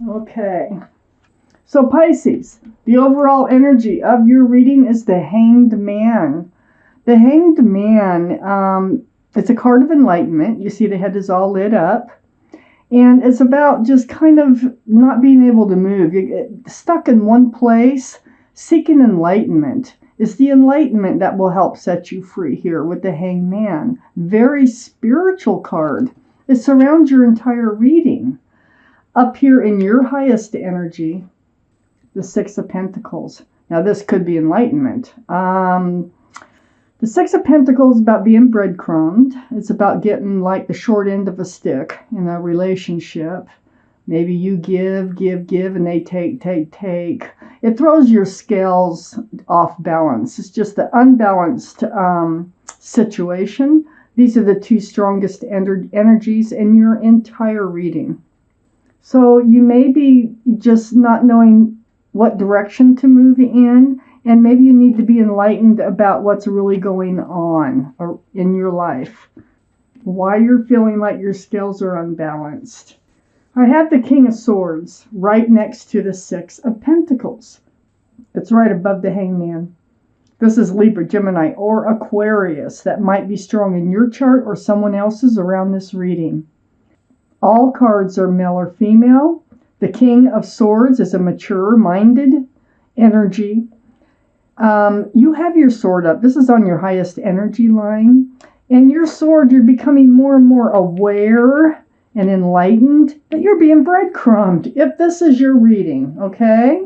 Okay. So Pisces, the overall energy of your reading is the Hanged Man. The Hanged Man, it's a card of enlightenment. You see the head is all lit up. And it's about just kind of not being able to move. You get stuck in one place, seeking enlightenment. It's the enlightenment that will help set you free here with the Hanged Man. Very spiritual card. It surrounds your entire reading. Up here in your highest energy, the Six of Pentacles. Now this could be enlightenment. The Six of Pentacles is about being breadcrumbed. It's about getting like the short end of a stick in a relationship. Maybe you give, and they take. It throws your scales off balance. It's just the unbalanced situation. These are the two strongest energies in your entire reading. So you may be just not knowing what direction to move in, and maybe you need to be enlightened about what's really going on in your life, why you're feeling like your scales are unbalanced. I have the King of Swords right next to the Six of Pentacles. It's right above the Hangman. This is Libra, Gemini, or Aquarius that might be strong in your chart or someone else's around this reading. All cards are male or female. The King of Swords is a mature-minded energy. You have your sword up. This is on your highest energy line. And your sword, you're becoming more and more aware and enlightened that you're being breadcrumbed, if this is your reading, okay?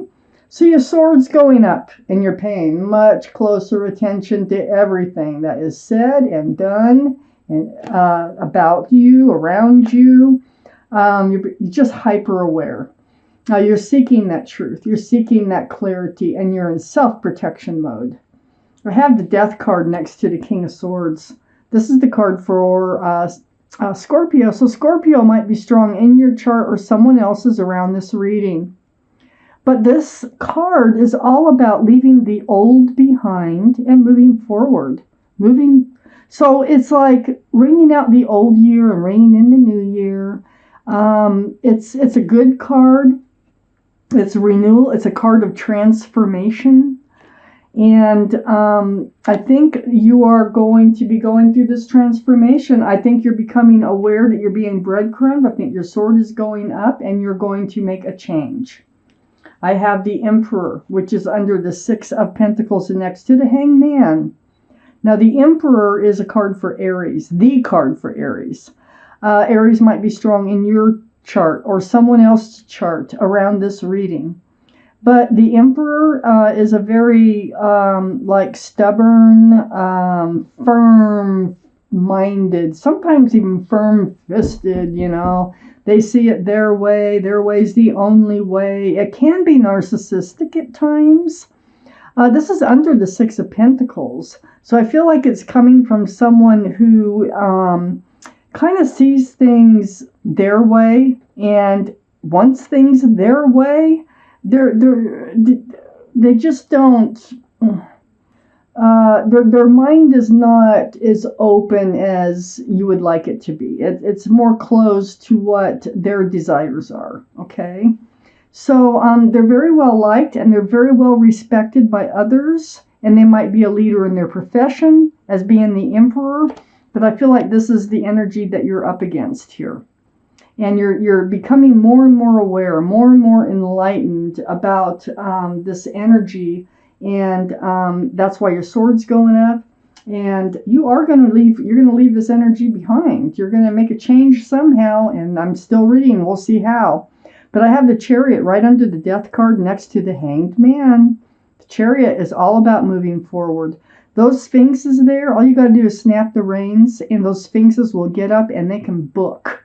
So your sword's going up, and you're paying much closer attention to everything that is said and done and about you, around you. You're just hyper aware. Now you're seeking that truth, you're seeking that clarity, and you're in self-protection mode. I have the Death card next to the King of Swords. This is the card for Scorpio. So Scorpio might be strong in your chart or someone else's around this reading. But this card is all about leaving the old behind and moving forward. So it's like ringing out the old year and ringing in the new year. It's a good card. It's renewal. It's a card of transformation. And I think you are going to be going through this transformation. I think you're becoming aware that you're being breadcrumbed. I think your sword is going up and you're going to make a change. I have the Emperor, which is under the Six of Pentacles and next to the Hangman. Now the Emperor is a card for Aries, the card for Aries. Aries might be strong in your chart or someone else's chart around this reading. But the Emperor is a very stubborn, firm-minded, sometimes even firm-fisted, you know. They see it their way. Their way's the only way. It can be narcissistic at times. This is under the Six of Pentacles. So I feel like it's coming from someone who kind of sees things their way, and wants things their way. They just don't. Their mind is not as open as you would like it to be. It's more closed to what their desires are. Okay, so they're very well liked and they're very well respected by others, and they might be a leader in their profession as being the Emperor. But I feel like this is the energy that you're up against here. And you're becoming more and more aware, more and more enlightened about this energy. And that's why your sword's going up. And you're going to leave this energy behind. You're going to make a change somehow. And I'm still reading. We'll see how. But I have the Chariot right under the Death card next to the Hanged Man. The Chariot is all about moving forward. Those sphinxes there, all you got to do is snap the reins, and those sphinxes will get up and they can book.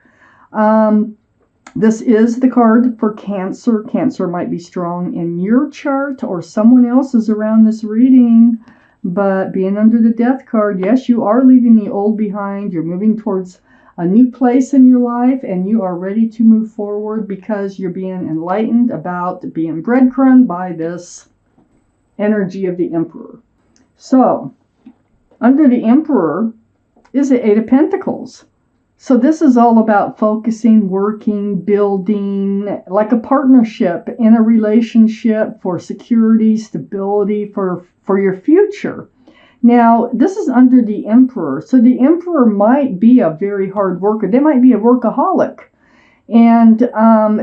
This is the card for Cancer. Cancer might be strong in your chart or someone else's around this reading. But being under the Death card, yes, you are leaving the old behind. You're moving towards a new place in your life, and you are ready to move forward because you're being enlightened about being breadcrumbed by this energy of the Emperor. So, under the Emperor is the Eight of Pentacles. So this is all about focusing, working, building, like a partnership in a relationship for security, stability, for your future. Now, this is under the Emperor. So the Emperor might be a very hard worker. They might be a workaholic. And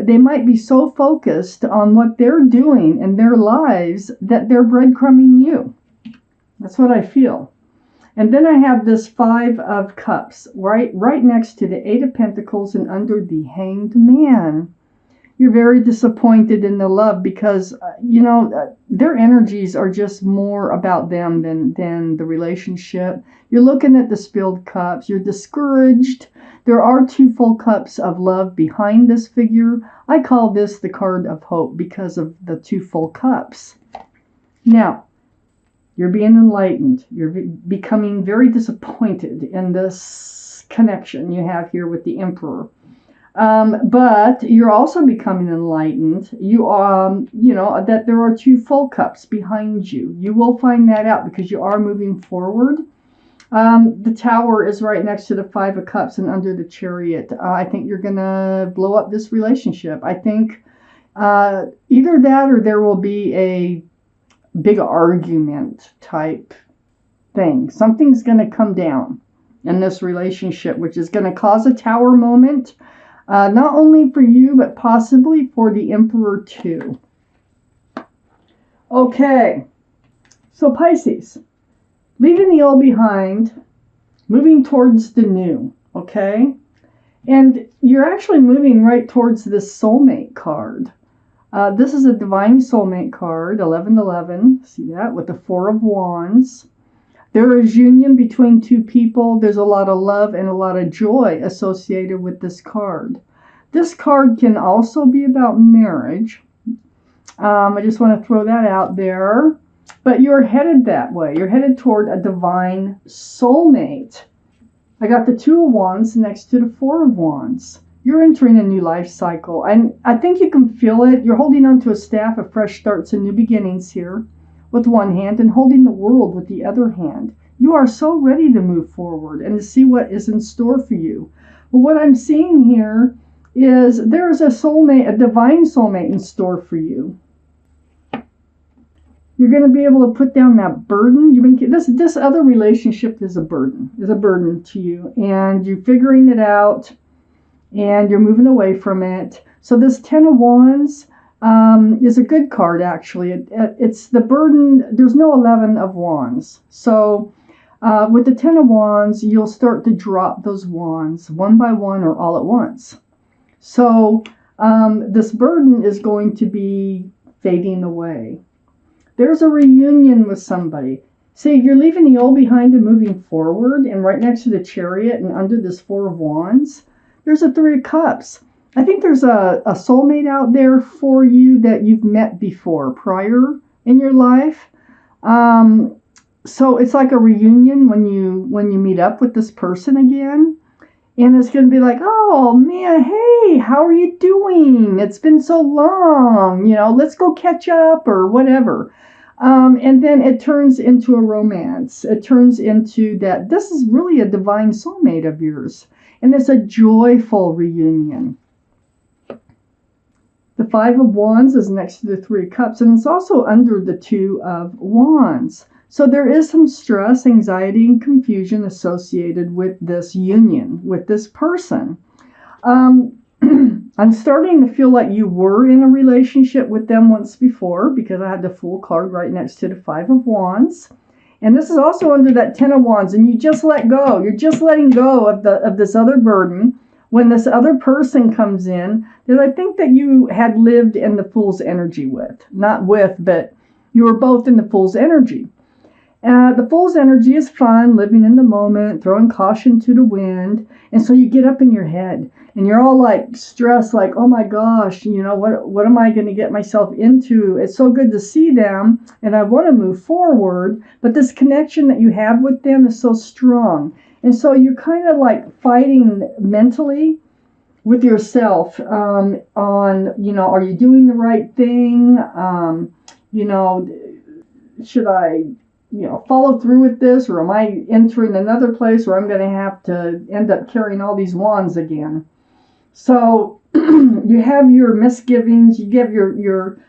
they might be so focused on what they're doing in their lives that they're breadcrumbing you. That's what I feel. And then I have this 5 of Cups right next to the 8 of Pentacles and under the Hanged Man. You're very disappointed in the love because, their energies are just more about them than the relationship. You're looking at the spilled cups. You're discouraged. There are 2 full cups of love behind this figure. I call this the card of hope because of the 2 full cups. Now, you're being enlightened. You're becoming very disappointed in this connection you have here with the Emperor. But you're also becoming enlightened. That there are 2 full cups behind you. You will find that out because you are moving forward. The Tower is right next to the 5 of Cups and under the Chariot. I think you're going to blow up this relationship. I think either that or there will be a big argument type thing. Something's going to come down in this relationship, which is going to cause a Tower moment, not only for you, but possibly for the Emperor too. Okay, so Pisces, leaving the old behind, moving towards the new, okay? And you're actually moving right towards this soulmate card. This is a divine soulmate card, 1111. See that? With the 4 of Wands. There is union between 2 people. There's a lot of love and a lot of joy associated with this card. This card can also be about marriage. I just want to throw that out there. But you're headed that way. You're headed toward a divine soulmate. I got the 2 of Wands next to the 4 of Wands. You're entering a new life cycle, and I think you can feel it. You're holding onto a staff of fresh starts and new beginnings here with one hand and holding the world with the other hand. You are so ready to move forward and to see what is in store for you. Well, what I'm seeing here is there is a soulmate, a divine soulmate in store for you. You're going to be able to put down that burden. This other relationship is a burden to you, and you're figuring it out. And you're moving away from it. So this 10 of Wands is a good card, actually. It's the burden. There's no 11 of Wands. So with the 10 of Wands, you'll start to drop those wands one by one or all at once. So this burden is going to be fading away. There's a reunion with somebody. See, you're leaving the old behind and moving forward. And right next to the Chariot and under this 4 of Wands, there's a 3 of Cups. I think there's a soulmate out there for you that you've met before, prior in your life. So it's like a reunion when you meet up with this person again. And it's going to be like, oh, man, hey, how are you doing? It's been so long. Let's go catch up or whatever. And then it turns into a romance. It turns into that this is really a divine soulmate of yours. And it's a joyful reunion. The 5 of Wands is next to the 3 of Cups, and it's also under the 2 of Wands. So there is some stress, anxiety, and confusion associated with this union, with this person. I'm starting to feel like you were in a relationship with them once before because I had the Fool card right next to the 5 of Wands. And this is also under that 10 of Wands, and you just let go. You're just letting go of this other burden when this other person comes in that I think that you had lived in the Fool's energy with. Not with, but you were both in the Fool's energy. The Fool's energy is fun, living in the moment, throwing caution to the wind. And so you get up in your head and you're all like stressed, like, oh my gosh, what am I going to get myself into? It's so good to see them and I want to move forward. But this connection that you have with them is so strong. And so you're kind of like fighting mentally with yourself on, are you doing the right thing? Should I follow through with this, or am I entering another place where I'm going to have to end up carrying all these wands again? So you have your misgivings, you have your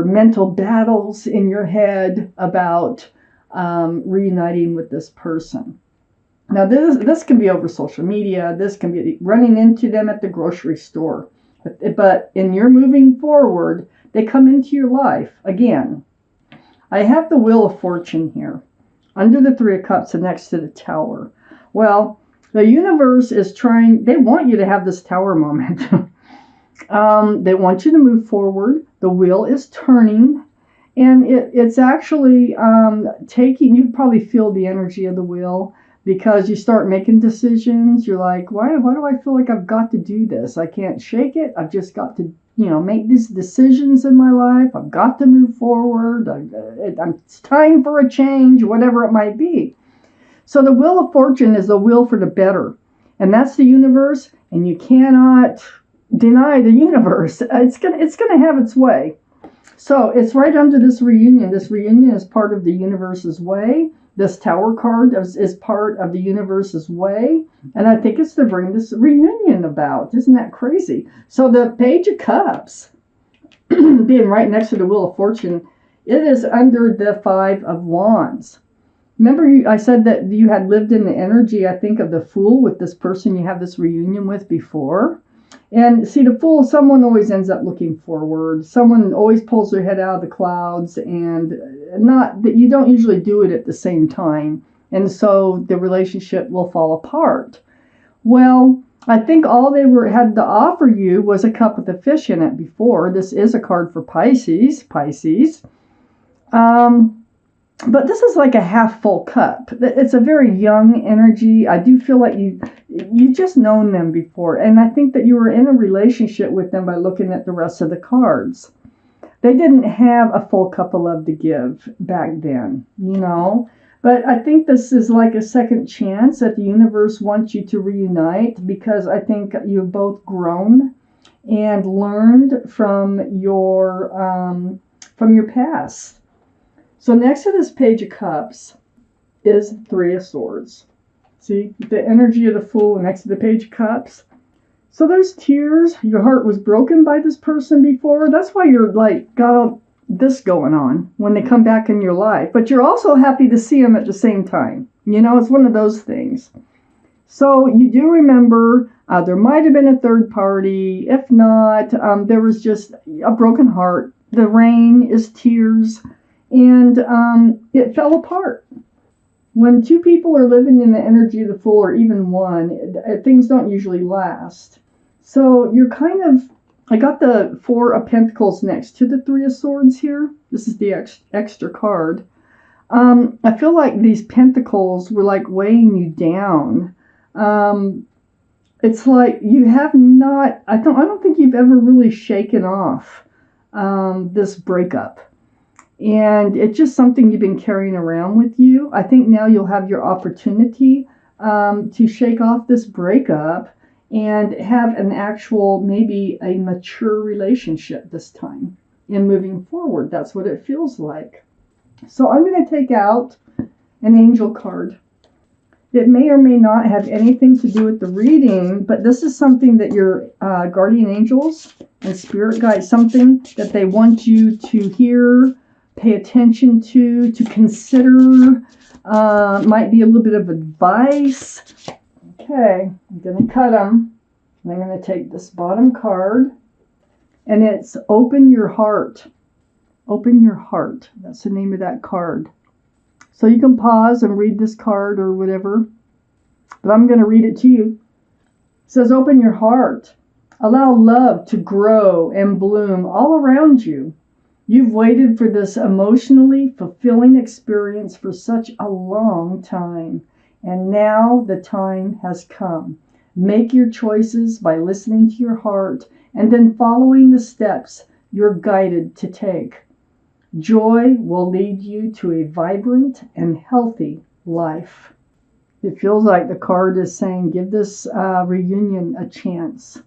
mental battles in your head about reuniting with this person. Now this can be over social media. This can be running into them at the grocery store. But in your moving forward, they come into your life again. I have the Wheel of Fortune here, under the Three of Cups and next to the Tower. Well, the universe is trying, they want you to have this Tower moment. They want you to move forward. The wheel is turning, and it's actually taking, you probably feel the energy of the wheel, because you start making decisions. You're like, why do I feel like I've got to do this? I can't shake it. I've just got to make these decisions in my life. I've got to move forward. It's time for a change, whatever it might be. So the Wheel of Fortune is the wheel for the better. And that's the universe, and you cannot deny the universe. It's gonna have its way. So it's right under this reunion. This reunion is part of the universe's way. This Tower card is part of the universe's way. And I think it's to bring this reunion about. Isn't that crazy? So the Page of Cups, being right next to the Wheel of Fortune, it is under the Five of Wands. Remember, I said that you had lived in the energy, I think, of the Fool with this person you have this reunion with before. And see, the Fool, someone always ends up looking forward. Someone always pulls their head out of the clouds, and not that you don't usually do it at the same time. And so the relationship will fall apart. Well, I think all they had to offer you was a cup with a fish in it before. This is a card for Pisces. But this is like a half full cup. It's a very young energy. I do feel like you just known them before. And I think that you were in a relationship with them by looking at the rest of the cards. They didn't have a full cup of love to give back then, But I think this is like a second chance that the universe wants you to reunite, because I think you've both grown and learned from your past. So next to this Page of Cups is Three of Swords. See, the energy of the Fool next to the Page of Cups. So those tears, your heart was broken by this person before. That's why you're like got all this going on when they come back in your life. But you're also happy to see them at the same time. It's one of those things. So you do remember there might have been a third party. If not, there was just a broken heart. The rain is tears. And it fell apart. When two people are living in the energy of the Fool, or even one, things don't usually last. So you're I got the Four of Pentacles next to the Three of Swords here. This is the extra card. I feel like these pentacles were like weighing you down. It's like you have not, I don't think you've ever really shaken off this breakup. And it's just something you've been carrying around with you. I think now you'll have your opportunity to shake off this breakup and have an actual, maybe a mature relationship this time. And moving forward, that's what it feels like. So I'm going to take out an angel card. It may or may not have anything to do with the reading, but this is something that your guardian angels and spirit guides, something that they want you to hear, pay attention to consider, might be a little bit of advice. Okay, I'm going to cut them. And I'm going to take this bottom card, and it's Open Your Heart. Open Your Heart. That's the name of that card. So you can pause and read this card or whatever, but I'm going to read it to you. It says, open your heart. Allow love to grow and bloom all around you. You've waited for this emotionally fulfilling experience for such a long time, and now the time has come. Make your choices by listening to your heart and then following the steps you're guided to take. Joy will lead you to a vibrant and healthy life. It feels like the card is saying, give this reunion a chance.